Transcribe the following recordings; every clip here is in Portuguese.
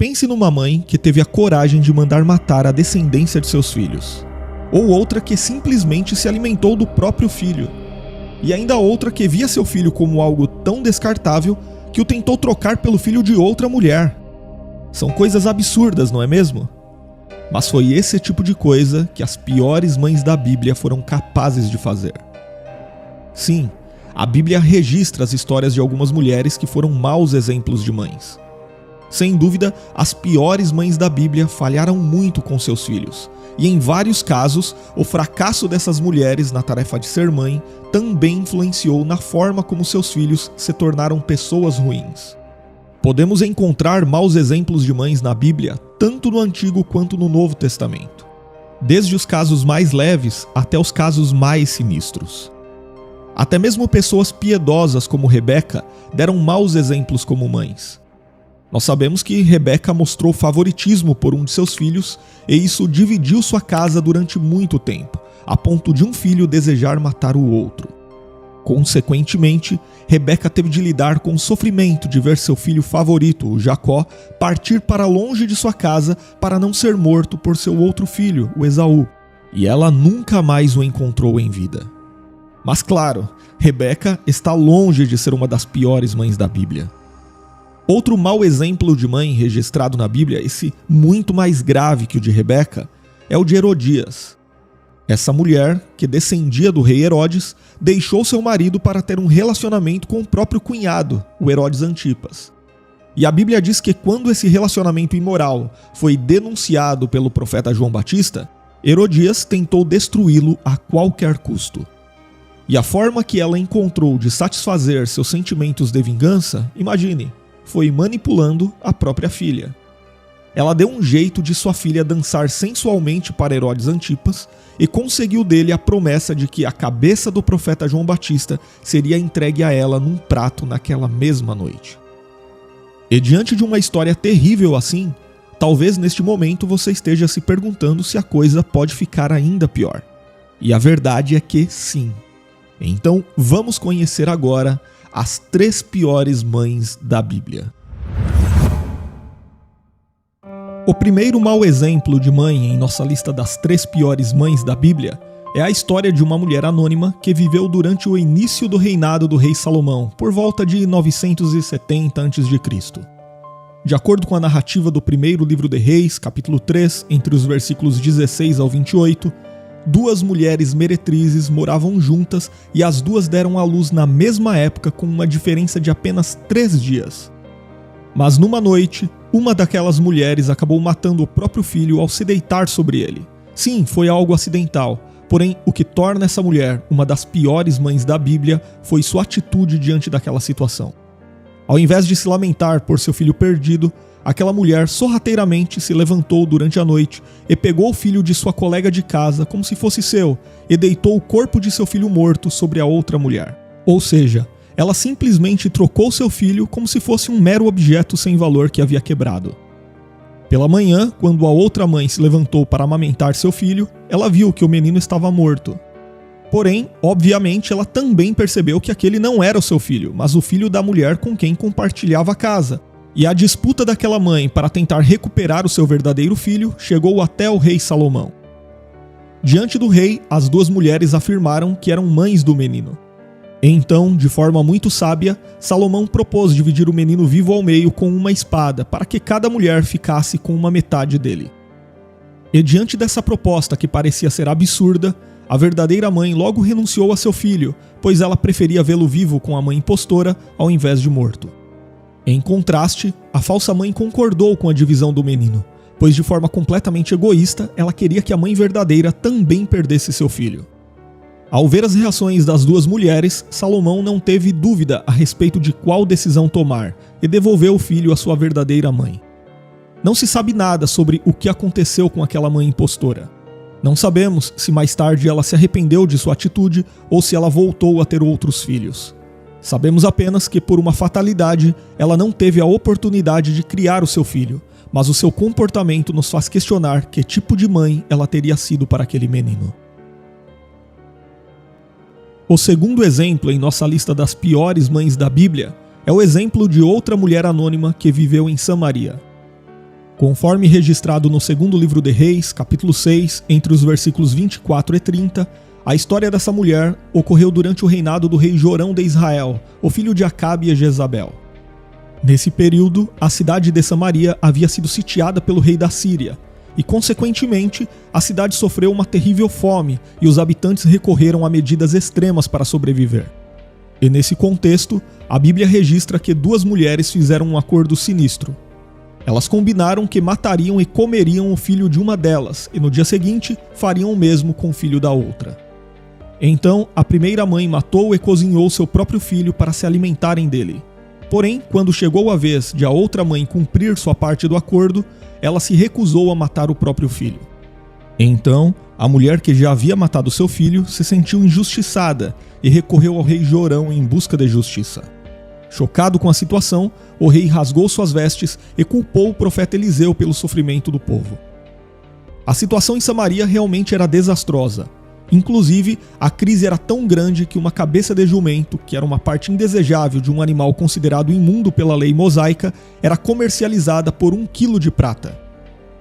Pense numa mãe que teve a coragem de mandar matar a descendência de seus filhos. Ou outra que simplesmente se alimentou do próprio filho. E ainda outra que via seu filho como algo tão descartável que o tentou trocar pelo filho de outra mulher. São coisas absurdas, não é mesmo? Mas foi esse tipo de coisa que as piores mães da Bíblia foram capazes de fazer. Sim, a Bíblia registra as histórias de algumas mulheres que foram maus exemplos de mães. Sem dúvida, as piores mães da Bíblia falharam muito com seus filhos. E em vários casos, o fracasso dessas mulheres na tarefa de ser mãe também influenciou na forma como seus filhos se tornaram pessoas ruins. Podemos encontrar maus exemplos de mães na Bíblia, tanto no Antigo quanto no Novo Testamento. Desde os casos mais leves até os casos mais sinistros. Até mesmo pessoas piedosas como Rebeca deram maus exemplos como mães. Nós sabemos que Rebeca mostrou favoritismo por um de seus filhos e isso dividiu sua casa durante muito tempo, a ponto de um filho desejar matar o outro. Consequentemente, Rebeca teve de lidar com o sofrimento de ver seu filho favorito, o Jacó, partir para longe de sua casa para não ser morto por seu outro filho, o Esaú, e ela nunca mais o encontrou em vida. Mas claro, Rebeca está longe de ser uma das piores mães da Bíblia. Outro mau exemplo de mãe registrado na Bíblia, esse muito mais grave que o de Rebeca, é o de Herodias. Essa mulher, que descendia do rei Herodes, deixou seu marido para ter um relacionamento com o próprio cunhado, o Herodes Antipas. E a Bíblia diz que quando esse relacionamento imoral foi denunciado pelo profeta João Batista, Herodias tentou destruí-lo a qualquer custo. E a forma que ela encontrou de satisfazer seus sentimentos de vingança, imagine, foi manipulando a própria filha. Ela deu um jeito de sua filha dançar sensualmente para Herodes Antipas e conseguiu dele a promessa de que a cabeça do profeta João Batista seria entregue a ela num prato naquela mesma noite. E diante de uma história terrível assim, talvez neste momento você esteja se perguntando se a coisa pode ficar ainda pior. E a verdade é que sim. Então vamos conhecer agora as 3 piores mães da Bíblia. O primeiro mau exemplo de mãe em nossa lista das 3 piores mães da Bíblia é a história de uma mulher anônima que viveu durante o início do reinado do rei Salomão, por volta de 970 a.C. De acordo com a narrativa do primeiro livro de Reis, capítulo 3, entre os versículos 16 ao 28, 2 mulheres meretrizes moravam juntas e as duas deram à luz na mesma época com uma diferença de apenas 3 dias. Mas numa noite, uma daquelas mulheres acabou matando o próprio filho ao se deitar sobre ele. Sim, foi algo acidental, porém o que torna essa mulher uma das piores mães da Bíblia foi sua atitude diante daquela situação. Ao invés de se lamentar por seu filho perdido, aquela mulher sorrateiramente se levantou durante a noite e pegou o filho de sua colega de casa como se fosse seu e deitou o corpo de seu filho morto sobre a outra mulher. Ou seja, ela simplesmente trocou seu filho como se fosse um mero objeto sem valor que havia quebrado. Pela manhã, quando a outra mãe se levantou para amamentar seu filho, ela viu que o menino estava morto. Porém, obviamente, ela também percebeu que aquele não era o seu filho, mas o filho da mulher com quem compartilhava a casa. E a disputa daquela mãe para tentar recuperar o seu verdadeiro filho chegou até o rei Salomão. Diante do rei, as 2 mulheres afirmaram que eram mães do menino. Então, de forma muito sábia, Salomão propôs dividir o menino vivo ao meio com uma espada, para que cada mulher ficasse com uma metade dele. E diante dessa proposta que parecia ser absurda, a verdadeira mãe logo renunciou a seu filho, pois ela preferia vê-lo vivo com a mãe impostora ao invés de morto. Em contraste, a falsa mãe concordou com a divisão do menino, pois de forma completamente egoísta, ela queria que a mãe verdadeira também perdesse seu filho. Ao ver as reações das 2 mulheres, Salomão não teve dúvida a respeito de qual decisão tomar e devolveu o filho à sua verdadeira mãe. Não se sabe nada sobre o que aconteceu com aquela mãe impostora. Não sabemos se mais tarde ela se arrependeu de sua atitude ou se ela voltou a ter outros filhos. Sabemos apenas que, por uma fatalidade, ela não teve a oportunidade de criar o seu filho, mas o seu comportamento nos faz questionar que tipo de mãe ela teria sido para aquele menino. O segundo exemplo em nossa lista das piores mães da Bíblia é o exemplo de outra mulher anônima que viveu em Samaria. Conforme registrado no segundo livro de Reis, capítulo 6, entre os versículos 24 e 30, a história dessa mulher ocorreu durante o reinado do rei Jorão de Israel, o filho de Acabe e Jezabel. Nesse período, a cidade de Samaria havia sido sitiada pelo rei da Síria, e consequentemente, a cidade sofreu uma terrível fome e os habitantes recorreram a medidas extremas para sobreviver. E nesse contexto, a Bíblia registra que duas mulheres fizeram um acordo sinistro. Elas combinaram que matariam e comeriam o filho de uma delas, e no dia seguinte fariam o mesmo com o filho da outra. Então, a primeira mãe matou e cozinhou seu próprio filho para se alimentarem dele. Porém, quando chegou a vez de a outra mãe cumprir sua parte do acordo, ela se recusou a matar o próprio filho. Então, a mulher que já havia matado seu filho se sentiu injustiçada e recorreu ao rei Jorão em busca de justiça. Chocado com a situação, o rei rasgou suas vestes e culpou o profeta Eliseu pelo sofrimento do povo. A situação em Samaria realmente era desastrosa. Inclusive, a crise era tão grande que uma cabeça de jumento, que era uma parte indesejável de um animal considerado imundo pela lei mosaica, era comercializada por 1 quilo de prata.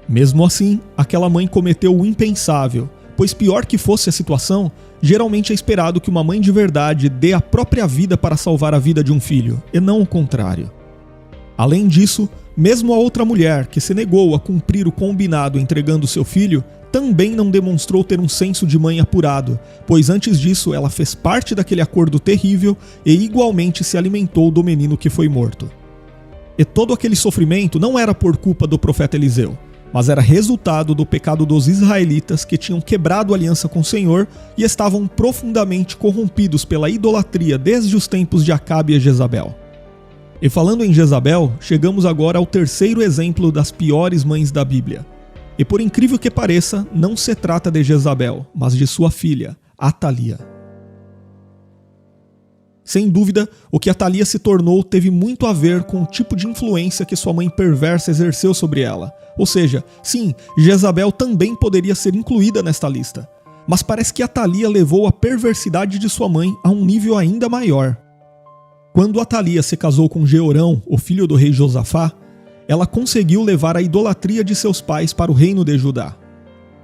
Mesmo assim, aquela mãe cometeu o impensável, pois pior que fosse a situação, geralmente é esperado que uma mãe de verdade dê a própria vida para salvar a vida de um filho, e não o contrário. Além disso, mesmo a outra mulher, que se negou a cumprir o combinado entregando seu filho, também não demonstrou ter um senso de mãe apurado, pois antes disso ela fez parte daquele acordo terrível e igualmente se alimentou do menino que foi morto. E todo aquele sofrimento não era por culpa do profeta Eliseu, mas era resultado do pecado dos israelitas que tinham quebrado a aliança com o Senhor e estavam profundamente corrompidos pela idolatria desde os tempos de Acabe e Jezabel. E falando em Jezabel, chegamos agora ao terceiro exemplo das piores mães da Bíblia. E por incrível que pareça, não se trata de Jezabel, mas de sua filha, Atalia. Sem dúvida, o que Atalia se tornou teve muito a ver com o tipo de influência que sua mãe perversa exerceu sobre ela. Ou seja, sim, Jezabel também poderia ser incluída nesta lista. Mas parece que Atalia levou a perversidade de sua mãe a um nível ainda maior. Quando Atalia se casou com Jeorão, o filho do rei Josafá, ela conseguiu levar a idolatria de seus pais para o reino de Judá.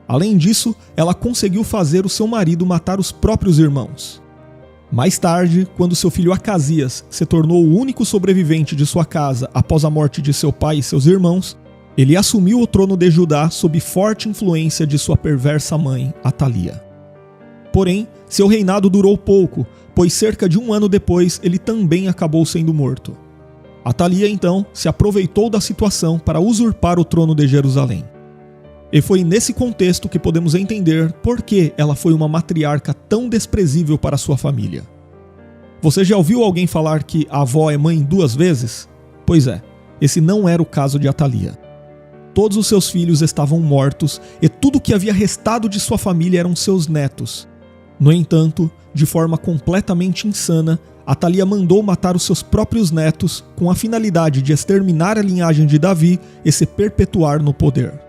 Além disso, ela conseguiu fazer o seu marido matar os próprios irmãos. Mais tarde, quando seu filho Acasias se tornou o único sobrevivente de sua casa após a morte de seu pai e seus irmãos, ele assumiu o trono de Judá sob forte influência de sua perversa mãe, Atalia. Porém, seu reinado durou pouco, pois cerca de 1 ano depois ele também acabou sendo morto. Atalia, então, se aproveitou da situação para usurpar o trono de Jerusalém. E foi nesse contexto que podemos entender por que ela foi uma matriarca tão desprezível para sua família. Você já ouviu alguém falar que a avó é mãe 2 vezes? Pois é, esse não era o caso de Atalia. Todos os seus filhos estavam mortos e tudo o que havia restado de sua família eram seus netos. No entanto, de forma completamente insana, Atalia mandou matar os seus próprios netos com a finalidade de exterminar a linhagem de Davi e se perpetuar no poder.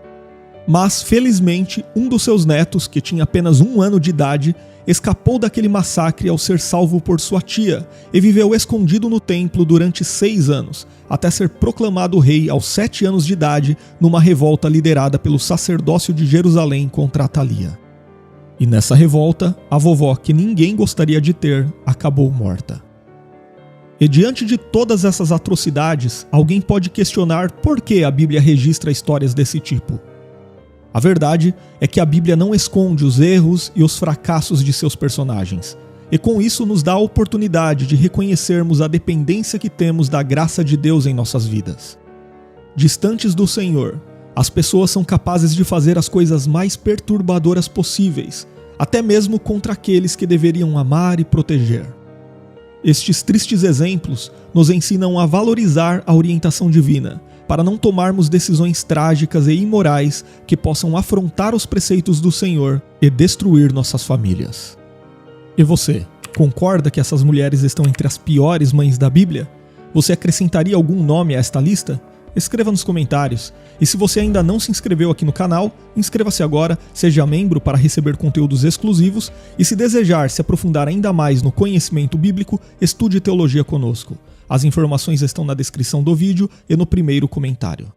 Mas, felizmente, um dos seus netos, que tinha apenas 1 ano de idade, escapou daquele massacre ao ser salvo por sua tia e viveu escondido no templo durante 6 anos, até ser proclamado rei aos 7 anos de idade numa revolta liderada pelo sacerdócio de Jerusalém contra Atalia. E nessa revolta, a vovó, que ninguém gostaria de ter, acabou morta. E diante de todas essas atrocidades, alguém pode questionar por que a Bíblia registra histórias desse tipo. A verdade é que a Bíblia não esconde os erros e os fracassos de seus personagens, e com isso nos dá a oportunidade de reconhecermos a dependência que temos da graça de Deus em nossas vidas. Distantes do Senhor, as pessoas são capazes de fazer as coisas mais perturbadoras possíveis, até mesmo contra aqueles que deveriam amar e proteger. Estes tristes exemplos nos ensinam a valorizar a orientação divina, para não tomarmos decisões trágicas e imorais que possam afrontar os preceitos do Senhor e destruir nossas famílias. E você, concorda que essas mulheres estão entre as piores mães da Bíblia? Você acrescentaria algum nome a esta lista? Escreva nos comentários. E se você ainda não se inscreveu aqui no canal, inscreva-se agora, seja membro para receber conteúdos exclusivos e se desejar se aprofundar ainda mais no conhecimento bíblico, estude teologia conosco. As informações estão na descrição do vídeo e no primeiro comentário.